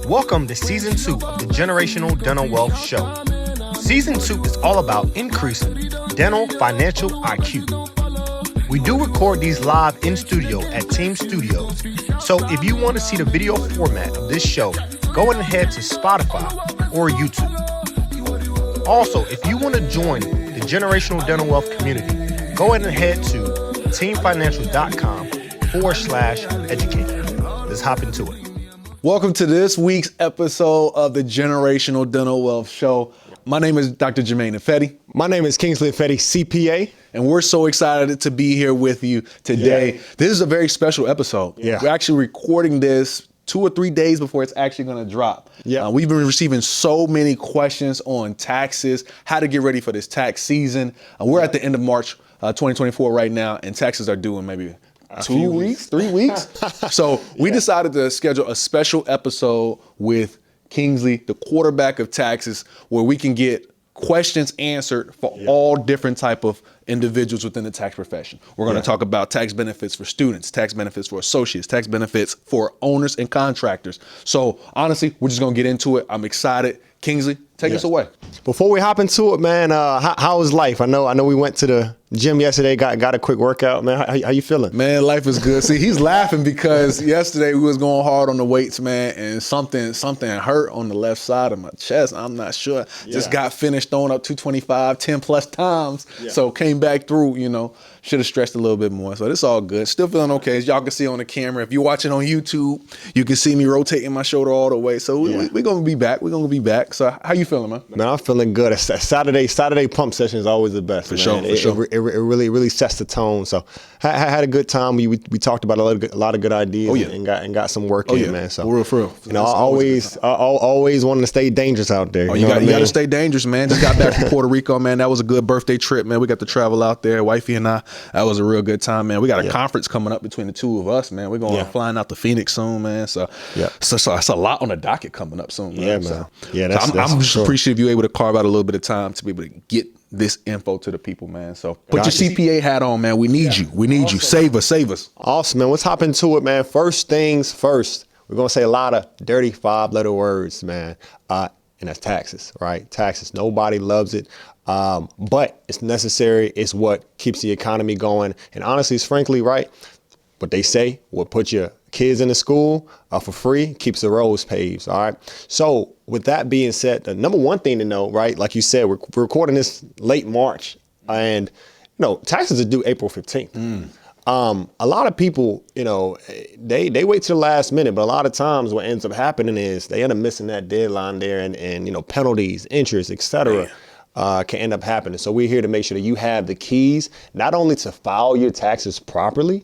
Welcome to Season 2 of the Generational Dental Wealth Show. Season 2 is all about increasing dental financial IQ. We do record these live in studio at Team Studios, so if you want to see the video format of this show, go ahead to Spotify or YouTube. Also, if you want to join the Generational Dental Wealth community, go ahead to teamfinancial.com/educate. Let's hop into it. Welcome to this week's episode of the Generational Dental Wealth Show. My name is Dr. Jermaine Ifedi. My name is Kingsley Ifedi, CPA. And we're so excited to be here with you today. Yeah. This is a very special episode. Yeah. We're actually recording this 2 or 3 days before it's actually going to drop. Yeah. We've been receiving so many questions on taxes, how to get ready for this tax season. We're at the end of March 2024 right now, and taxes are due in maybe 2 weeks, 3 weeks. So we decided to schedule a special episode with Kingsley, the quarterback of taxes, where we can get questions answered for all different type of individuals within the tax profession. We're going to talk about tax benefits for students, tax benefits for associates, tax benefits for owners and contractors. So honestly, we're just going to get into it. I'm excited. Kingsley, take us away. Before we hop into it, man, how is life? I know we went to the gym yesterday, got a quick workout, man. How you feeling? Man, life is good. See, he's laughing because yesterday we was going hard on the weights, man, and something hurt on the left side of my chest. I'm not sure. Just got finished throwing up 225, 10 plus times. So came back through, should have stretched a little bit more. So it's all good. Still feeling okay. As y'all can see on the camera, if you're watching on YouTube, you can see me rotating my shoulder all the way. So we're going to be back. We're going to be back. So how you feeling, man? Man, I'm feeling good. Saturday pump session is always the best. For man. sure. It really sets the tone. So I had a good time. We talked about a lot of good ideas and got some work in, man. So for real. I always wanting to stay dangerous out there. Oh, you got to stay dangerous, man. Just got back from Puerto Rico, man. That was a good birthday trip, man. We got to travel out there, wifey and I. That was a real good time, man. We got a conference coming up between the two of us, man. We're going flying out to Phoenix soon, man. So it's a lot on the docket coming up soon, man. Man. I'm just appreciative you able to carve out a little bit of time to be able to get this info to the people, man. So put your CPA hat on, man. We need you. We need you. Save us. Awesome, man. Let's hop into it, man. First things first. We're going to say a lot of dirty 5-letter words, man. And that's taxes, right? Taxes. Nobody loves it. But it's necessary. It's what keeps the economy going. And honestly, it's frankly, right? What they say, what put your kids into school for free keeps the roads paved. All right. So with that being said, the number one thing to know, right? Like you said, we're recording this late March, and taxes are due April 15th. A lot of people, they wait till the last minute, but a lot of times what ends up happening is they end up missing that deadline there, and penalties, interest, et cetera. Can end up happening. So we're here to make sure that you have the keys, not only to file your taxes properly,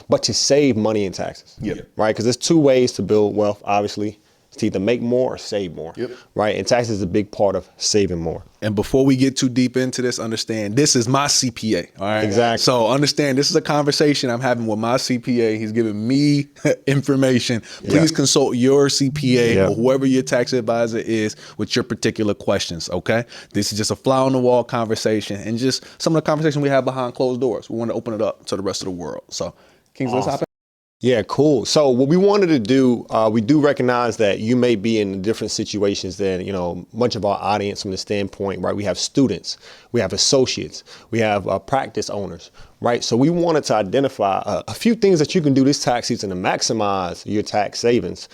but to save money in taxes, right? Because there's 2 ways to build wealth, obviously. It's to either make more or save more, right? And taxes is a big part of saving more. And before we get too deep into this, understand this is my CPA, all right? Exactly. So understand this is a conversation I'm having with my CPA. He's giving me information. Please consult your CPA or whoever your tax advisor is with your particular questions, okay? This is just a fly on the wall conversation and just some of the conversation we have behind closed doors. We want to open it up to the rest of the world. So Kings, let's hop in. Yeah, cool. So what we wanted to do, we do recognize that you may be in different situations than, much of our audience from the standpoint, right? We have students, we have associates, we have practice owners, right? So we wanted to identify a few things that you can do this tax season to maximize your tax savings,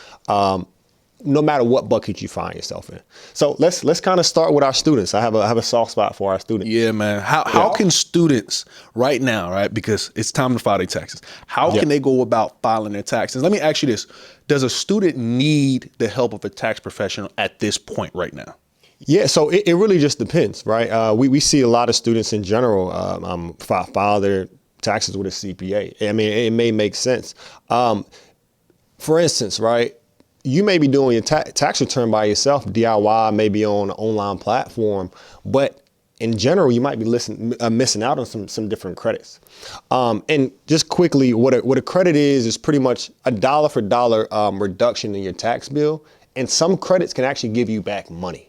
no matter what bucket you find yourself in. So let's kind of start with our students. I have a soft spot for our students. Yeah, man. How can students right now, right? Because it's time to file their taxes. How can they go about filing their taxes? Let me ask you this. Does a student need the help of a tax professional at this point right now? Yeah, so it really just depends, right? We see a lot of students in general file their taxes with a CPA. I mean, it may make sense. For instance, right? You may be doing your tax return by yourself, DIY, maybe on an online platform, but in general, you might be missing out on some different credits. And just quickly, what a credit is pretty much a dollar for dollar reduction in your tax bill, and some credits can actually give you back money.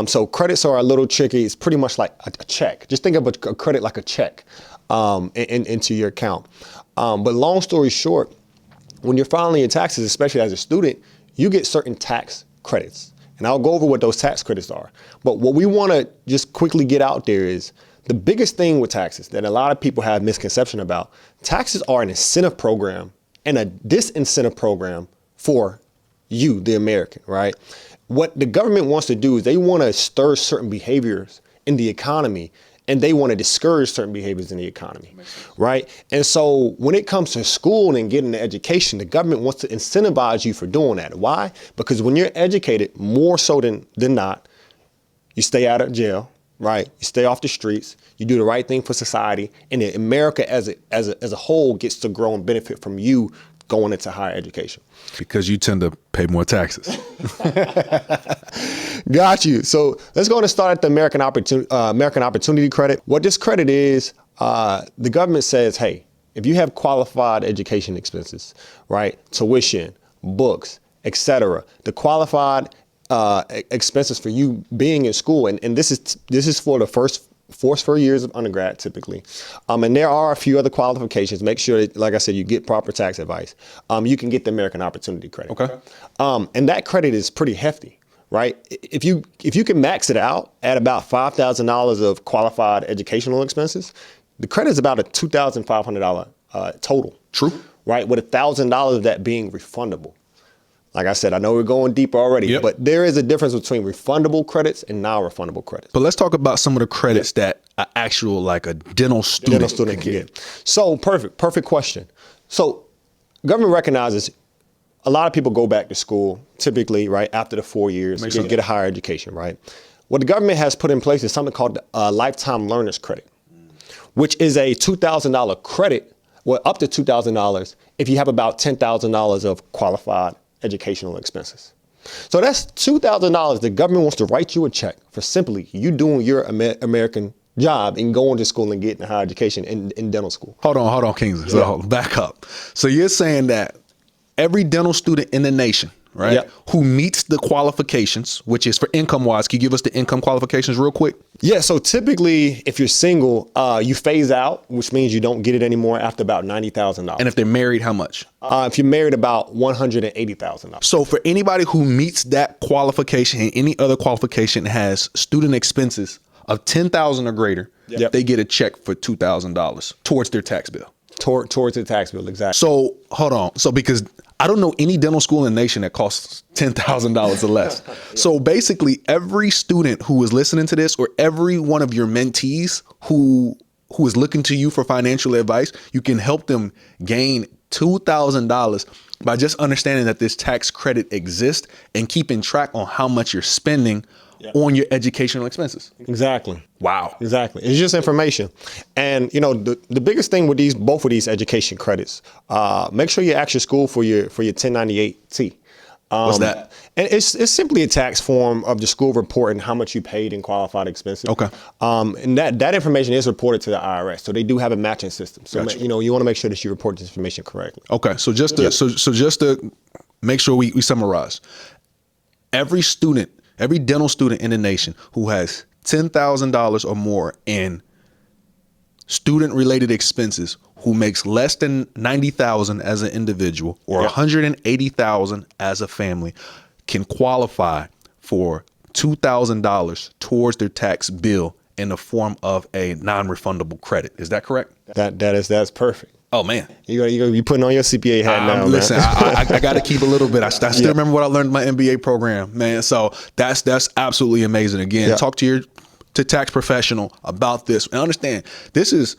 So credits are a little tricky. It's pretty much like a check. Just think of a credit like a check into your account. But long story short, when you're filing your taxes, especially as a student, you get certain tax credits. And I'll go over what those tax credits are. But what we want to just quickly get out there is the biggest thing with taxes that a lot of people have misconception about. Taxes are an incentive program and a disincentive program for you, the American, right? What the government wants to do is they want to stir certain behaviors in the economy, and they want to discourage certain behaviors in the economy, right? And so when it comes to school and getting an education, the government wants to incentivize you for doing that. Why? Because when you're educated, more so than not, you stay out of jail, right? You stay off the streets, you do the right thing for society, and then America as a whole gets to grow and benefit from you going into higher education. Because you tend to pay more taxes. Got you. So let's go and start at the American Opportunity Credit. What this credit is, the government says, hey, if you have qualified education expenses, right, tuition, books, etc., the qualified expenses for you being in school, and this is for the first 4 years of undergrad typically. And there are a few other qualifications. Make sure that, like I said, you get proper tax advice. You can get the American Opportunity Credit. Okay. And that credit is pretty hefty, right? If you can max it out at about $5,000 of qualified educational expenses, the credit is about a $2,500 total. True. Right? With $1,000 of that being refundable. Like I said, I know we're going deeper already, but there is a difference between refundable credits and non-refundable credits. But let's talk about some of the credits that an actual, like a dental student can get. So perfect question. So government recognizes a lot of people go back to school typically, right, after the 4 years, get a higher education, right? What the government has put in place is something called Lifetime Learners Credit, which is a $2,000 credit, well, up to $2,000 if you have about $10,000 of qualified educational expenses. So that's $2,000. The government wants to write you a check for simply you doing your American job and going to school and getting a higher education in dental school. Hold on, Kingsley. So back up. So you're saying that every dental student in the nation, right, who meets the qualifications, which is for income-wise, can you give us the income qualifications real quick? Yeah, so typically, if you're single, you phase out, which means you don't get it anymore after about $90,000. And if they're married, how much? If you're married, about $180,000. So for anybody who meets that qualification and any other qualification has student expenses of $10,000 or greater, they get a check for $2,000 towards their tax bill. Towards the tax bill, exactly. So hold on. So because I don't know any dental school in the nation that costs $10,000 or less. So basically every student who is listening to this or every one of your mentees who is looking to you for financial advice, you can help them gain $2,000 by just understanding that this tax credit exists and keeping track on how much you're spending on your educational expenses. Exactly. Wow. Exactly. It's just information. And, you know, the biggest thing with both of these education credits, make sure you ask your school for your 1098-T. What's that? And it's simply a tax form of the school reporting how much you paid in qualified expenses. Okay. And that information is reported to the IRS. So they do have a matching system. So, you know, you want to make sure that you report this information correctly. Okay. So just to make sure we summarize, every dental student in the nation who has $10,000 or more in student-related expenses, who makes less than $90,000 as an individual or $180,000 as a family, can qualify for $2,000 towards their tax bill in the form of a non-refundable credit. Is that correct? That's perfect. Oh man, you putting on your CPA hat now. Listen, I got to keep a little bit. I still remember what I learned in my MBA program, man. So that's absolutely amazing. Again, talk to your tax professional about this and understand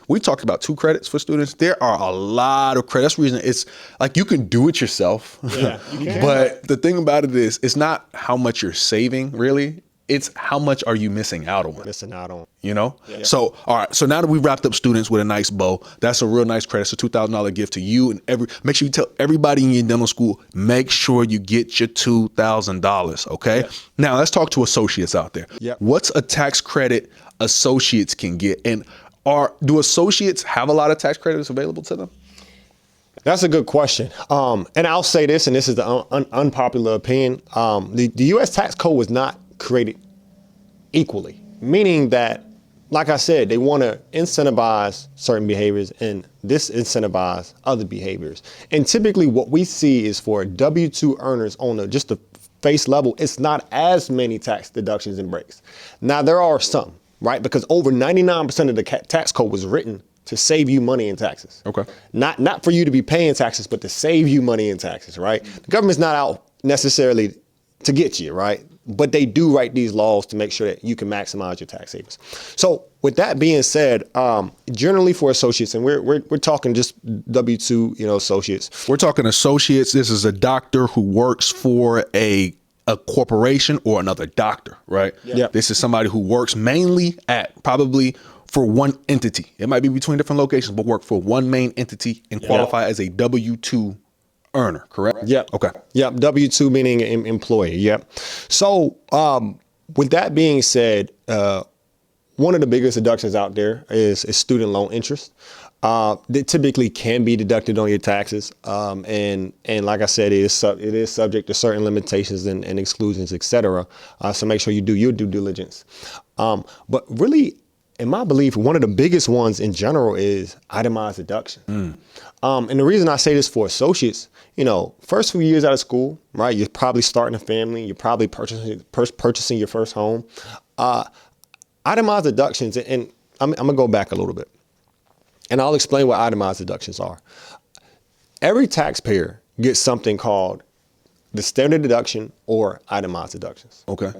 we talked about 2 credits for students. There are a lot of credits. That's the reason it's like you can do it yourself. Yeah, you can. But the thing about it is, it's not how much you're saving really. It's how much are you missing out on? You know? Yeah. So, all right. So now that we've wrapped up students with a nice bow, that's a real nice credit. It's a $2,000 gift to you and make sure you tell everybody in your dental school, make sure you get your $2,000. Okay. Yeah. Now let's talk to associates out there. Yeah. What's a tax credit associates can get? And do associates have a lot of tax credits available to them? That's a good question. And I'll say this, and this is the unpopular opinion. The U.S. tax code was not created equally, meaning that like I said, they want to incentivize certain behaviors and disincentivize other behaviors. And typically what we see is for W-2 earners on just the face level, it's not as many tax deductions and breaks. Now, there are some, right? Because over 99% of the tax code was written to save you money in taxes. Okay. Not for you to be paying taxes, but to save you money in taxes, right? The government's not out necessarily to get you, right? But they do write these laws to make sure that you can maximize your tax savings. So with that being said, generally for associates, and we're talking just W-2, associates. We're talking associates. This is a doctor who works for a corporation or another doctor, right? Yep. This is somebody who works mainly probably for one entity. It might be between different locations, but work for one main entity and qualify as a W-2 earner, correct? Yep. Okay. Yep. W-2 meaning employee. Yep. So with that being said, one of the biggest deductions out there is student loan interest. That typically can be deducted on your taxes. And like I said, it is subject to certain limitations and exclusions, et cetera. So make sure you do your due diligence. But really, in my belief, one of the biggest ones in general is itemized deduction. And the reason I say this for associates, first few years out of school, right? You're probably starting a family. You're probably purchasing your first home. Itemized deductions, and I'm going to go back a little bit. And I'll explain what itemized deductions are. Every taxpayer gets something called the standard deduction or itemized deductions. Okay.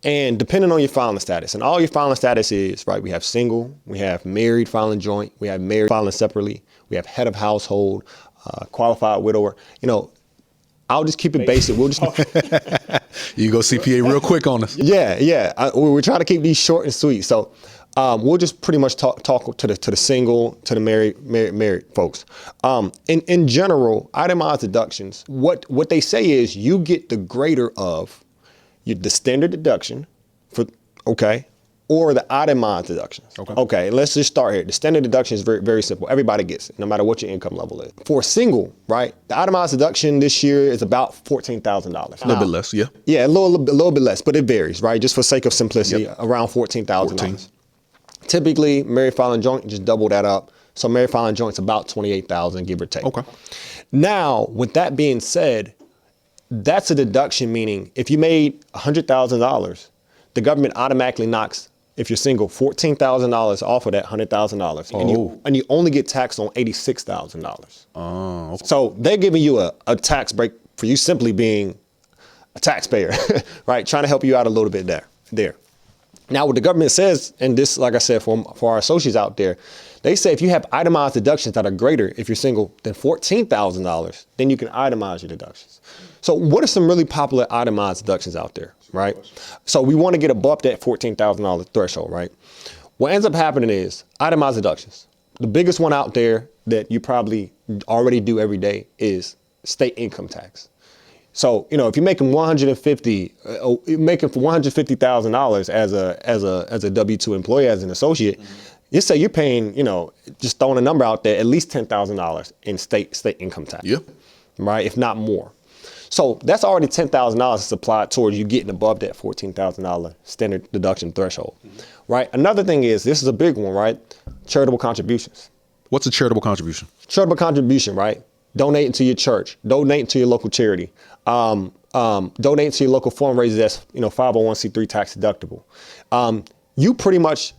And depending on your filing status, and all your filing status is, right, we have single, we have married filing joint, we have married filing separately, we have head of household, qualified widower. I'll just keep it basic. We'll just You go CPA real quick on us. Yeah. We're trying to keep these short and sweet. So we'll just pretty much talk to the single, to the married folks. In general, itemized deductions, what they say is you get the greater of the standard deduction or the itemized deductions. Okay, let's just start here. The standard deduction is very, very simple. Everybody gets it, no matter what your income level is. For a single, right, the itemized deduction this year is about $14,000. A little bit less, yeah. Yeah, a little bit less, but it varies, right? Just for sake of simplicity, around $14,000. Typically, married filing joint, just double that up. So married filing joint's about $28,000, give or take. Okay. Now, with that being said, that's a deduction, meaning if you made $100,000, the government automatically knocks, if you're single, $14,000 off of that $100,000. And you only get taxed on $86,000. Oh. Okay. So they're giving you a tax break for you simply being a taxpayer, right? Trying to help you out a little bit there. Now, what the government says, and this, like I said, for our associates out there, they say if you have itemized deductions that are greater, if you're single, than $14,000, then you can itemize your deductions. So what are some really popular itemized deductions out there, right? So we want to get above that $14,000 threshold, right? What ends up happening is itemized deductions. The biggest one out there that you probably already do every day is state income tax. So, if you're making $150,000 as a W-2 employee, as an associate, you say you're paying, just throwing a number out there, at least $10,000 in state income tax. Yep. Right, if not more. So that's already $10,000 that's applied towards you getting above that $14,000 standard deduction threshold. Right. Another thing is, this is a big one, right? Charitable contributions. What's a charitable contribution? Charitable contribution, right? Donating to your church, donating to your local charity, donating to your local fundraiser that's 501c3 tax deductible. You pretty much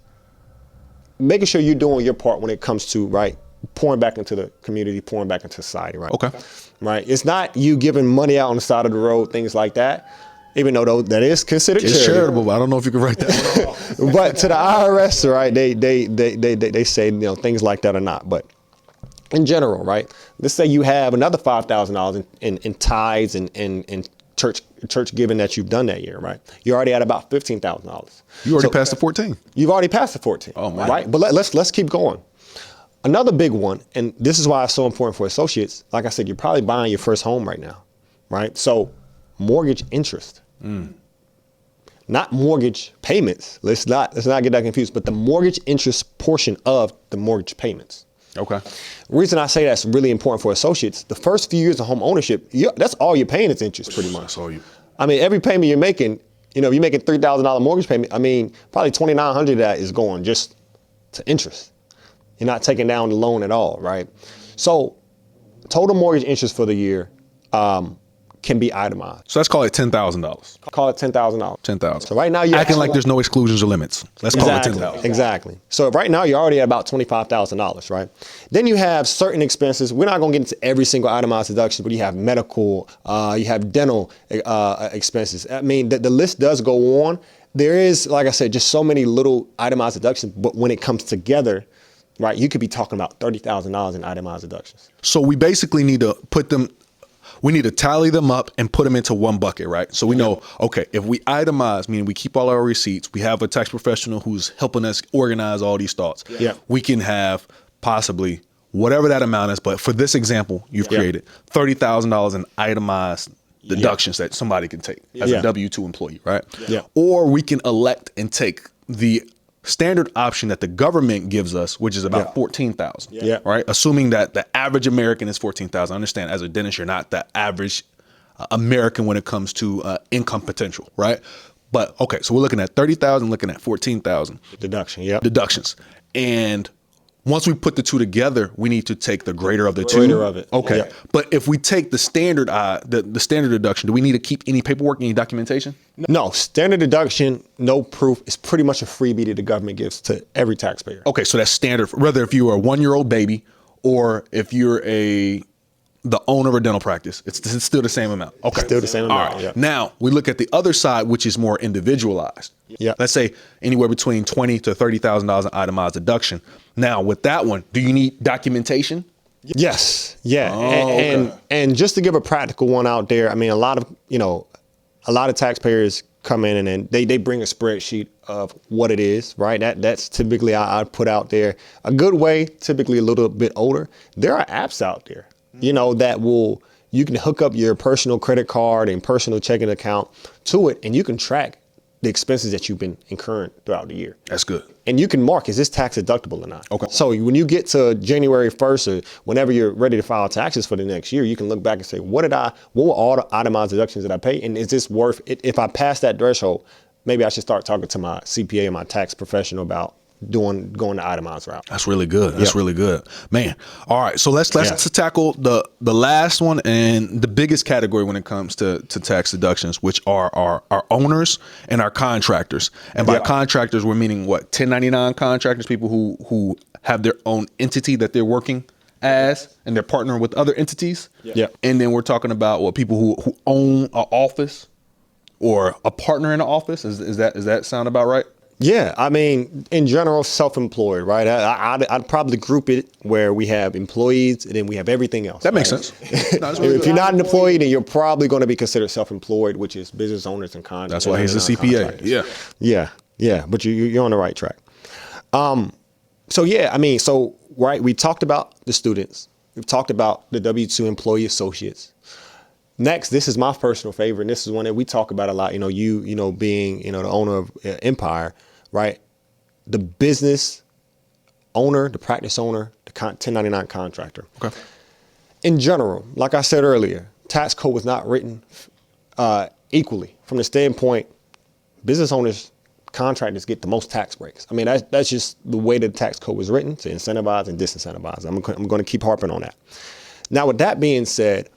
making sure you're doing your part when it comes to, right, pouring back into the community, pouring back into society, right? Okay. Right. It's not you giving money out on the side of the road, things like that. Even though that is considered charitable, but I don't know if you can write that. But to the IRS, right, they say things like that or not. But in general, right, let's say you have another $5,000 in tithes and church giving that you've done that year, right? You're already at about $15,000. You already passed the 14. You've already passed the 14. Oh man. Right. But let's keep going. Another big one, and this is why it's so important for associates. Like I said, you're probably buying your first home right now, right? So mortgage interest, not mortgage payments. Let's not get that confused, but the mortgage interest portion of the mortgage payments. Okay. The reason I say that's really important for associates, the first few years of home ownership, that's all you're paying is interest pretty much. That's all you. I mean, every payment you're making, You know, if you're making $3,000 mortgage payment, I mean, probably $2,900 of that is going just to interest. You're not taking down the loan at all, right? So total mortgage interest for the year can be itemized. So let's call it $10,000. Call it $10,000. $10,000. So right now you're acting like there's no exclusions or limits. Let's call it $10,000. Exactly. So right now you're already at about $25,000, right? Then you have certain expenses. We're not going to get into every single itemized deduction, but you have medical, you have dental expenses. I mean, the list does go on. There is, like I said, just so many little itemized deductions, but when it comes together, right, you could be talking about $30,000 in itemized deductions. So we basically need to we need to tally them up and put them into one bucket, right? So we know, okay, if we itemize, meaning we keep all our receipts, we have a tax professional who's helping us organize all these thoughts. Yeah. We can have possibly whatever that amount is, but for this example, you've created $30,000 in itemized deductions that somebody can take as a W-2 employee, right? Yeah. Or we can elect and take the standard option that the government gives us, which is about $14,000. Yeah. Right. Assuming that the average American is $14,000. I understand as a dentist, you're not the average American when it comes to income potential. Right. But OK, so we're looking at 30,000, looking at 14,000 Deduction. Yeah. deductions. And once we put the two together, we need to take the greater of the two. Greater of it. OK. Yeah. But if we take the standard the standard deduction, do we need to keep any paperwork, any documentation? No, standard deduction, no proof. It's pretty much a freebie that the government gives to every taxpayer. Okay, so that's standard. Whether if you are a 1-year-old baby or if you're the owner of a dental practice, it's still the same amount. Okay, Still the same amount. All right. Yeah. Now we look at the other side, which is more individualized. Yeah. Let's say anywhere between $20,000 to $30,000 in itemized deduction. Now with that one, do you need documentation? Yes. Yeah. okay. And just to give a practical one out there, I mean, a lot of taxpayers come in and they bring a spreadsheet of what it is, right? That's typically I'd put out there a good way, typically a little bit older. There are apps out there, that you can hook up your personal credit card and personal checking account to it, and you can track the expenses that you've been incurring throughout the year. That's good. And you can mark, is this tax deductible or not? Okay. So when you get to January 1st or whenever you're ready to file taxes for the next year, you can look back and say, what were all the itemized deductions that I pay? And is this worth it? If I pass that threshold, maybe I should start talking to my CPA and my tax professional about going the itemized route. That's really good. That's really good, man. All right, so let's tackle the last one and the biggest category when it comes to tax deductions, which are our owners and our contractors. And by contractors, we're meaning what? 1099 contractors, people who have their own entity that they're working as, and they're partnering with other entities. Yeah. And then we're talking about people who own an office or a partner in an office. Does that sound about right? Yeah, I mean, in general, self-employed, right? I'd probably group it where we have employees and then we have everything else. That makes sense. No, if you're not an employee, then you're probably going to be considered self-employed, which is business owners and contractors. That's why he's a CPA. Yeah, but you're on the right track. Right, we talked about the students. We've talked about the W-2 employee associates. Next, this is my personal favorite, and this is one that we talk about a lot. You being the owner of Empire, right? The business owner, the practice owner, the 1099 contractor. Okay. In general, like I said earlier, tax code was not written equally. From the standpoint, business owners, contractors get the most tax breaks. I mean, that's just the way the tax code was written, to incentivize and disincentivize. I'm going to keep harping on that. Now, with that being said,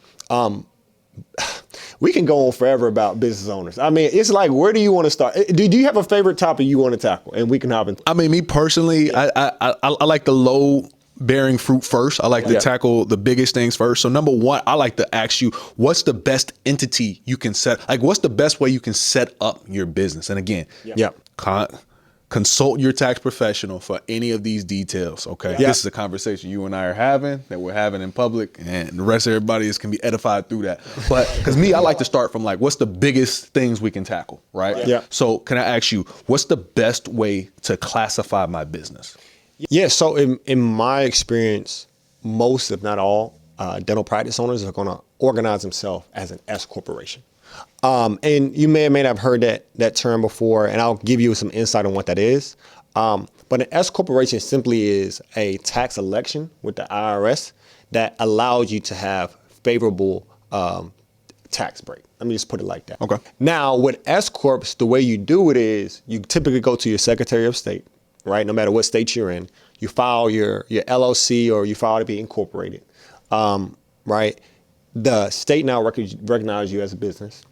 we can go on forever about business owners. I mean, it's like, where do you want to start? Do you have a favorite topic you want to tackle? And we can hop in. I mean, me personally, I like the low bearing fruit first. I like to tackle the biggest things first. So number one, I like to ask you, what's the best entity you can set? Like, what's the best way you can set up your business? And again, consult your tax professional for any of these details. Okay. This is a conversation you and I are having, that we're having in public, and the rest of everybody can be edified through that. But because I like to start from what's the biggest things we can tackle, right? Yeah. So can I ask you, what's the best way to classify my business? Yeah. So in my experience, most, if not all, dental practice owners are going to organize themselves as an S corporation. And you may or may not have heard that term before, and I'll give you some insight on what that is. But an S corporation simply is a tax election with the IRS that allows you to have favorable tax break. Let me just put it like that. Okay. Now, with S corps, the way you do it is you typically go to your Secretary of State, right? No matter what state you're in, you file your LLC or you file to be incorporated, right? The state now recognize you as a business.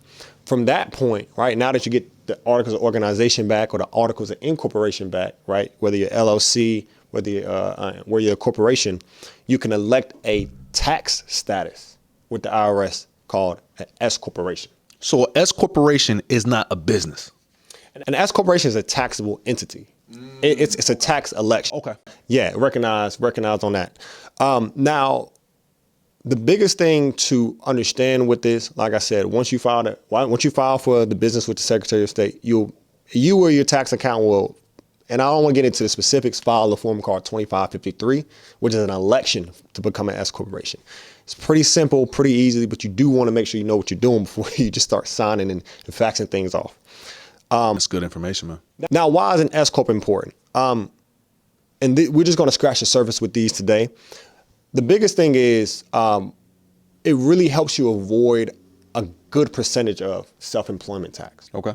From that point, right, now that you get the articles of organization back or the articles of incorporation back, right, whether you're LLC, whether you're a corporation, you can elect a tax status with the IRS called an S corporation. So an S corporation is not a business. An S corporation is a taxable entity. It's a tax election. Okay. Yeah, recognized on that. Now, the biggest thing to understand with this, like I said, once you file for the business with the Secretary of State, you or your tax account will, and I don't want to get into the specifics, file a form called 2553, which is an election to become an S corporation. It's pretty simple, pretty easy, but you do want to make sure you know what you're doing before you just start signing and faxing things off. That's good information, man. Now, why is an S corp important? And we're just going to scratch the surface with these today. The biggest thing is it really helps you avoid a good percentage of self-employment tax. Okay.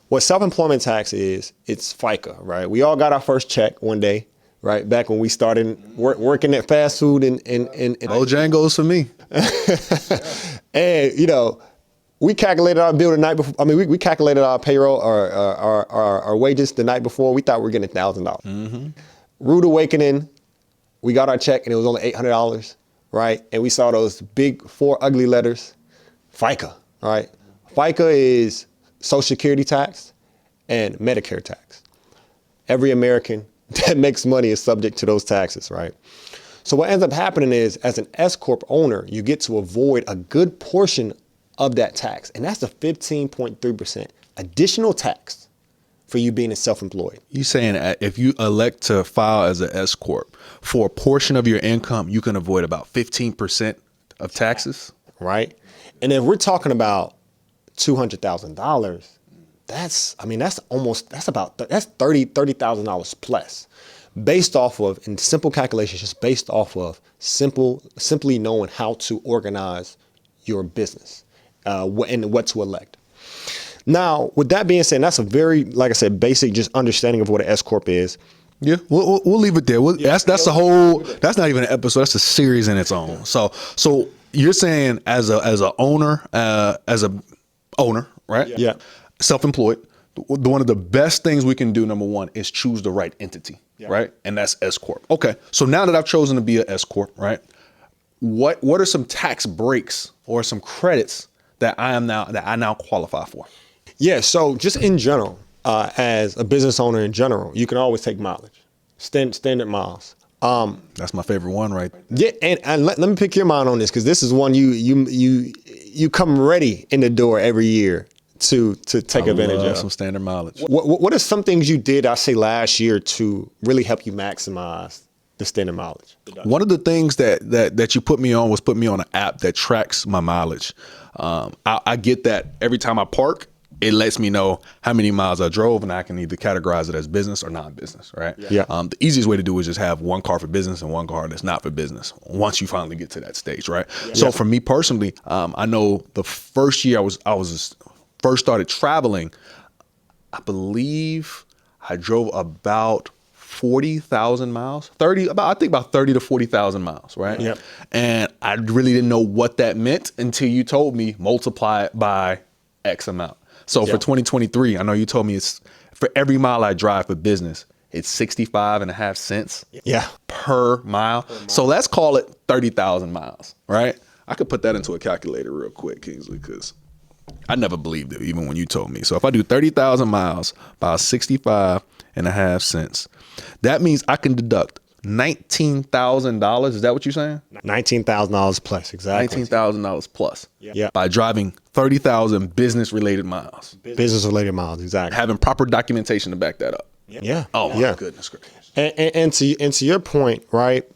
What self-employment tax is, it's FICA, right? We all got our first check one day, right? Back when we started working at fast food and Bojangles for me. And, you know, we calculated our bill the night before. I mean, we calculated our payroll or our wages the night before. We thought we were getting $1,000. Mm-hmm. Rude awakening. We got our check and it was only $800, right? And we saw those big 4 ugly letters, FICA, right? FICA is Social Security tax and Medicare tax. Every American that makes money is subject to those taxes, right? So what ends up happening is, as an S corp owner, you get to avoid a good portion of that tax, and that's the 15.3% additional tax for you being a self-employed. You saying if you elect to file as an S corp for a portion of your income, you can avoid about 15% of taxes, right? And if we're talking about $200,000, that's $30,000 plus, based off of, in simple calculations, just based off of simply knowing how to organize your business and what to elect. Now, with that being said, that's a very, like I said, basic just understanding of what an S corp is. Yeah, we'll leave it there. That's the whole. That's not even an episode. That's a series in its own. So you're saying as a owner, right? Yeah. Self-employed. One of the best things we can do, number one, is choose the right entity, right? And that's S corp. Okay. So now that I've chosen to be an S corp, right? What are some tax breaks or some credits that I now qualify for? Yeah. So just in general, as a business owner in general, you can always take mileage, standard miles. That's my favorite one, right? Yeah, and let me pick your mind on this, because this is one you come ready in the door every year to take advantage of. Some standard mileage. What are some things you did, I say, last year to really help you maximize the standard mileage? One of the things that you put me on was put me on an app that tracks my mileage. I get that every time I park, it lets me know how many miles I drove, and I can either categorize it as business or non-business, right? Yeah. The easiest way to do is just have one car for business and one car that's not for business once you finally get to that stage, right? Yeah. So for me personally, I know the first year I was first started traveling, I believe I drove about 40,000 miles, I think about 30 to 40,000 miles, right? Yep. And I really didn't know what that meant until you told me multiply it by X amount. So for 2023, I know you told me it's for every mile I drive for business, it's 65.5 cents per mile. So let's call it 30,000 miles, right? I could put that into a calculator real quick, Kingsley, because I never believed it, even when you told me. So if I do 30,000 miles by 65.5 cents, that means I can deduct $19,000. Is that what you're saying? $19,000 plus, exactly. $19,000 plus. Yeah. By driving 30,000 business-related miles. Business-related miles, exactly. Having proper documentation to back that up. Yeah. Oh my goodness gracious. And to your point, right?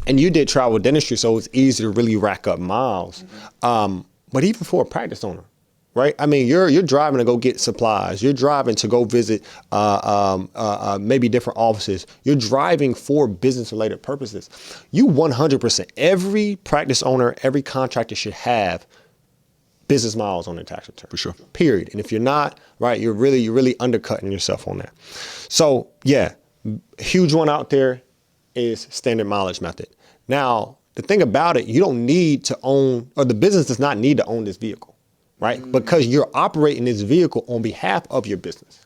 And you did travel dentistry, so it's easy to really rack up miles. But even for a practice owner, right? I mean, you're driving to go get supplies. You're driving to go visit maybe different offices. You're driving for business-related purposes. You 100%, every practice owner, every contractor should have business miles on their tax return. For sure. Period. And if you're not, right, you're really undercutting yourself on that. So yeah, huge one out there is standard mileage method. Now, the thing about it, you don't need to own, or the business does not need to own this vehicle, right? Because you're operating this vehicle on behalf of your business,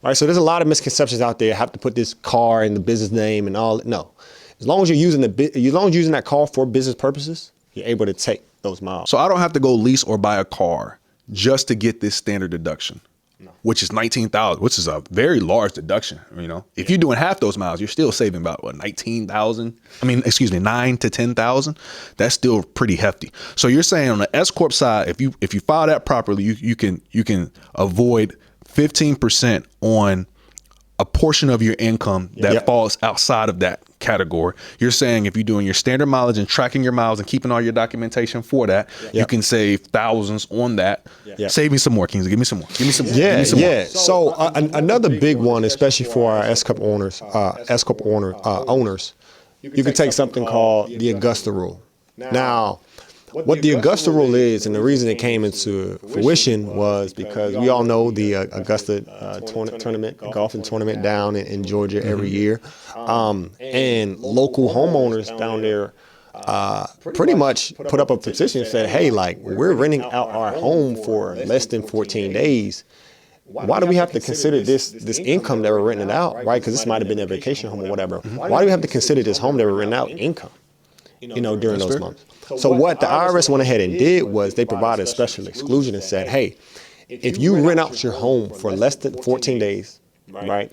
right? So there's a lot of misconceptions out there. Have to put this car in the business name and all. No, as long as you're using that car for business purposes, you're able to take those miles. So I don't have to go lease or buy a car just to get this standard deduction, which is $19,000, which is a very large deduction. You know, if you're doing half those miles, you're still saving about what, $9,000 to $10,000. That's still pretty hefty. So you're saying on the S Corp side, if you file that properly, you can avoid 15% on a portion of your income that falls outside of that category. You're saying if you're doing your standard mileage and tracking your miles and keeping all your documentation for that, you can save thousands on that. Save me some more, Kings. Give me some more. Give me some more. Yeah, yeah. So another big one, especially for our S Corp owners, you can take something called the Augusta rule. Now, what the Augusta rule is, and the reason it came into fruition was because we all know the Augusta tournament, golfing tournament down in Georgia every year. And local homeowners down there pretty much put up a petition and said, hey, like, we're renting out our home for less than 14 days. Why do we have to consider this income that we're renting it out, right? Because this might have been a vacation home or whatever. Why do we have to consider this home that we're renting out income, during those months? So what the IRS went ahead and did was they provided a special exclusion and said, hey, if you rent out your home for less than 14 days, right,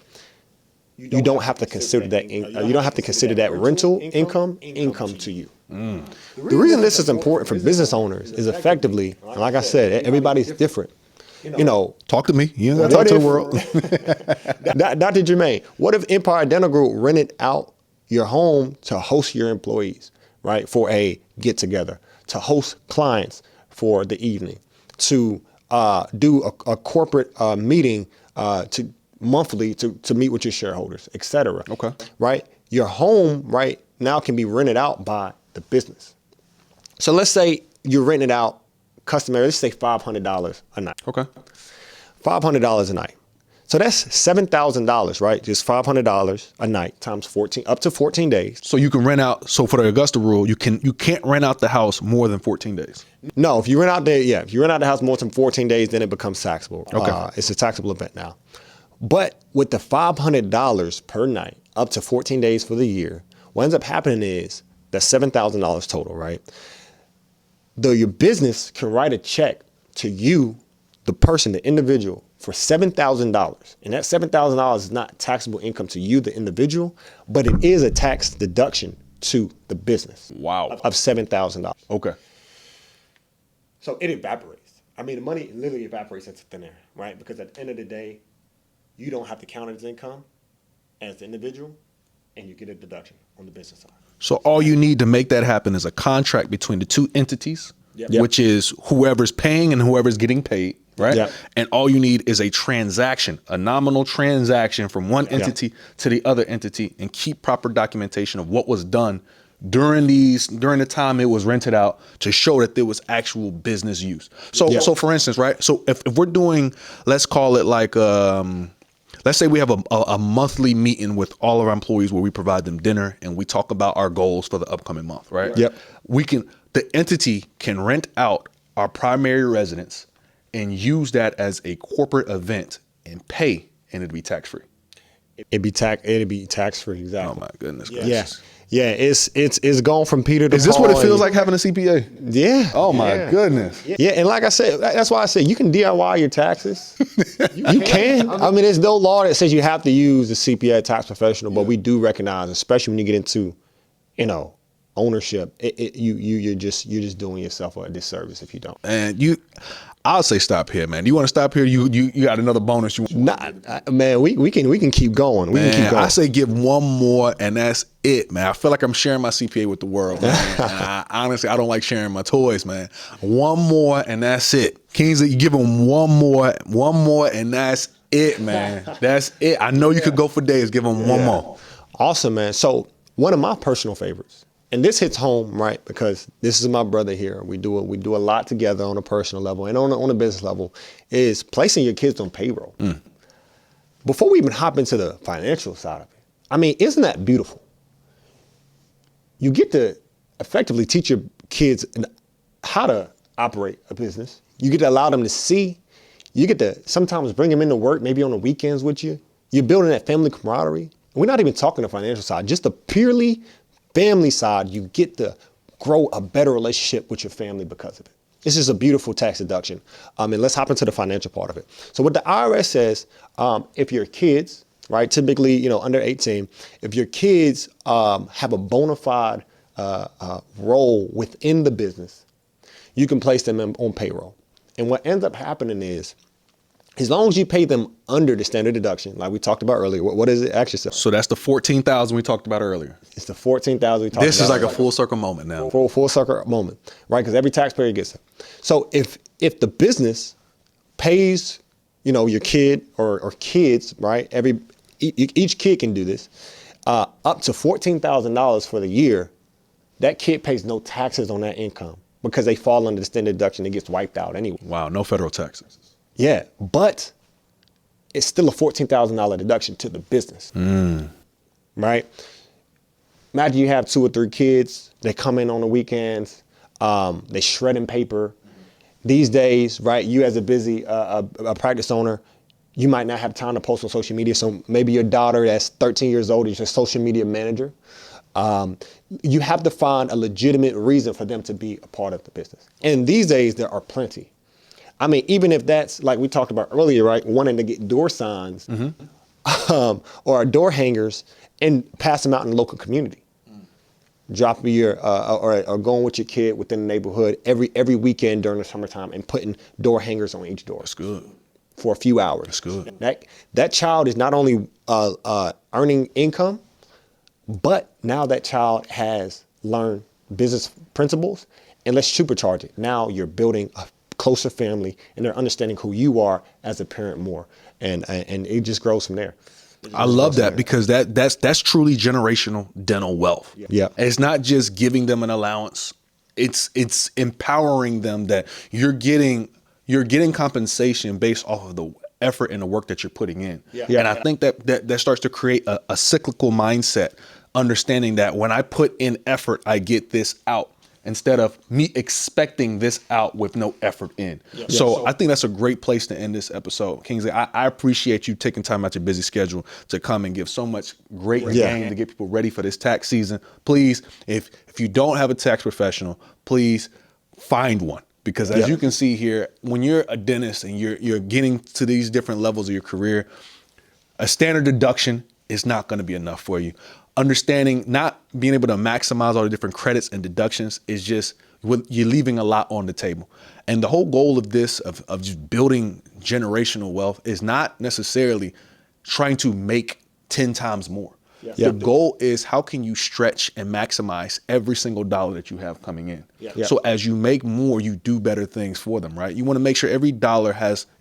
you don't have to consider that you don't have to consider that rental income to you. The reason this is important for business owners is effectively, and like I said, everybody's different. Talk to me. You gotta talk to the world. Dr. Jermaine, what if Empire Dental Group rented out your home to host your employees, right, for a get together, to host clients for the evening, to do a corporate meeting monthly to meet with your shareholders, et cetera. Okay. Right? Your home right now can be rented out by the business. So let's say you're renting it out customary, let's say $500 a night. Okay. $500 a night. So that's $7,000, right? Just $500 a night times 14, up to 14 days. So you can rent out. So for the Augusta rule, you can't rent out the house more than 14 days. No, if you rent out if you rent out the house more than 14 days, then it becomes taxable. Okay. It's a taxable event now. But with the $500 per night, up to 14 days for the year, what ends up happening is that's $7,000 total, right? Though your business can write a check to you, the person, the individual, for $7,000. And that $7,000 is not taxable income to you, the individual, but it is a tax deduction to the business. Wow. Of $7,000. Okay. So it evaporates. I mean, the money literally evaporates into thin air, right? Because at the end of the day, you don't have to count it as income as the individual, and you get a deduction on the business side. So all you need to make that happen is a contract between the two entities, which is whoever's paying and whoever's getting paid, right? Yep. And all you need is a transaction, a nominal transaction from one entity to the other entity, and keep proper documentation of what was done during the time it was rented out to show that there was actual business use. So for instance, right? So if we're doing, let's call it like, let's say we have a monthly meeting with all of our employees where we provide them dinner and we talk about our goals for the upcoming month, right? Yep. The entity can rent out our primary residence and use that as a corporate event and pay, and it'd be tax free. It'd be tax free, exactly. Oh my goodness gracious. Yeah, it's gone from Peter to Is this Paul. what it feels like having a CPA? Yeah. Oh my goodness. Yeah, and like I said, that's why I said you can DIY your taxes. You can. I mean, there's no law that says you have to use a CPA tax professional, but we do recognize, especially when you get into, ownership, you're just doing yourself a disservice if you don't. And I'll say stop here, man. You want to stop here? You got another bonus? Man, we can keep going. We can keep going. I say give one more, and that's it, man. I feel like I'm sharing my CPA with the world, man. And honestly, I don't like sharing my toys, man. One more, and that's it. Kingsley, you give them one more, and that's it, man. That's it. I know you could go for days. Give them one more. Awesome, man. So one of my personal favorites, and this hits home, right? Because this is my brother here. We do a lot together on a personal level and on a business level, is placing your kids on payroll. Before we even hop into the financial side of it, I mean, isn't that beautiful? You get to effectively teach your kids how to operate a business. You get to allow them to see. You get to sometimes bring them into work, maybe on the weekends with you. You're building that family camaraderie. We're not even talking the financial side, just the purely family side. You get to grow a better relationship with your family because of it. It's just a beautiful tax deduction. And let's hop into the financial part of it. So what the IRS says, if your kids, right, typically, under 18, if your kids have a bona fide role within the business, you can place them on payroll. And what ends up happening is, as long as you pay them under the standard deduction, like we talked about earlier, what is it actually? So that's the 14,000 we talked about earlier. It's the 14,000 we talked about. This is like a full circle moment now. Full circle moment, right? Because every taxpayer gets it. So if the business pays, your kid or kids, right? Each kid can do this, up to $14,000 for the year. That kid pays no taxes on that income because they fall under the standard deduction. It gets wiped out anyway. Wow, no federal taxes. Yeah, but it's still a $14,000 deduction to the business, right? Imagine you have 2 or 3 kids. They come in on the weekends. They shredding paper. These days, right, you as a busy a practice owner, you might not have time to post on social media. So maybe your daughter that's 13 years old is your social media manager. You have to find a legitimate reason for them to be a part of the business. And these days, there are plenty. I mean, even if that's like we talked about earlier, right? Wanting to get door signs or door hangers and pass them out in the local community. Drop your or going with your kid within the neighborhood every weekend during the summertime and putting door hangers on each door. That's good. For a few hours. That's good. That child is not only earning income, but now that child has learned business principles, and let's supercharge it. Now you're building a closer family, and they're understanding who you are as a parent more, and it just grows from there. I love that because that's truly generational dental wealth. Yeah. And it's not just giving them an allowance. It's empowering them that you're getting compensation based off of the effort and the work that you're putting in. Yeah. And I think that starts to create a cyclical mindset, understanding that when I put in effort, I get this out, instead of me expecting this out with no effort in. Yeah. So I think that's a great place to end this episode. Kingsley, I appreciate you taking time out your busy schedule to come and give so much great game to get people ready for this tax season. Please, if you don't have a tax professional, please find one. Because as you can see here, when you're a dentist and you're getting to these different levels of your career, a standard deduction is not going to be enough for you. Understanding not being able to maximize all the different credits and deductions is just, you're leaving a lot on the table. And the whole goal of this, of just building generational wealth, is not necessarily trying to make 10 times more. The goal is, how can you stretch and maximize every single dollar that you have coming in? So as you make more, you do better things for them, right? You want to make sure every dollar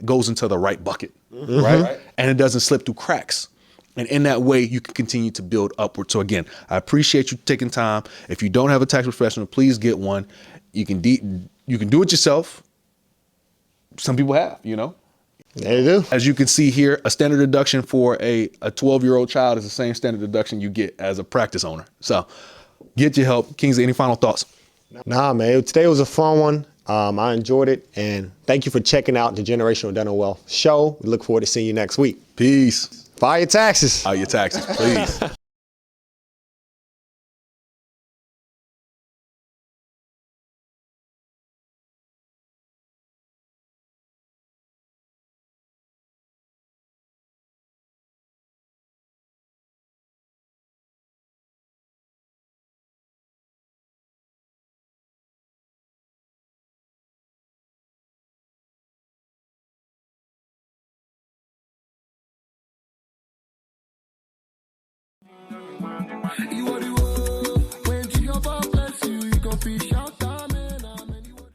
goes into the right bucket, right? And it doesn't slip through cracks. And in that way, you can continue to build upward. So again, I appreciate you taking time. If you don't have a tax professional, please get one. You can do it yourself. Some people have, There you go. As you can see here, a standard deduction for a 12-year-old child is the same standard deduction you get as a practice owner. So get your help. Kingsley, any final thoughts? Nah, man. Today was a fun one. I enjoyed it. And thank you for checking out the Generational Dental Wealth show. We look forward to seeing you next week. Peace. File your taxes. File your taxes, please. You are the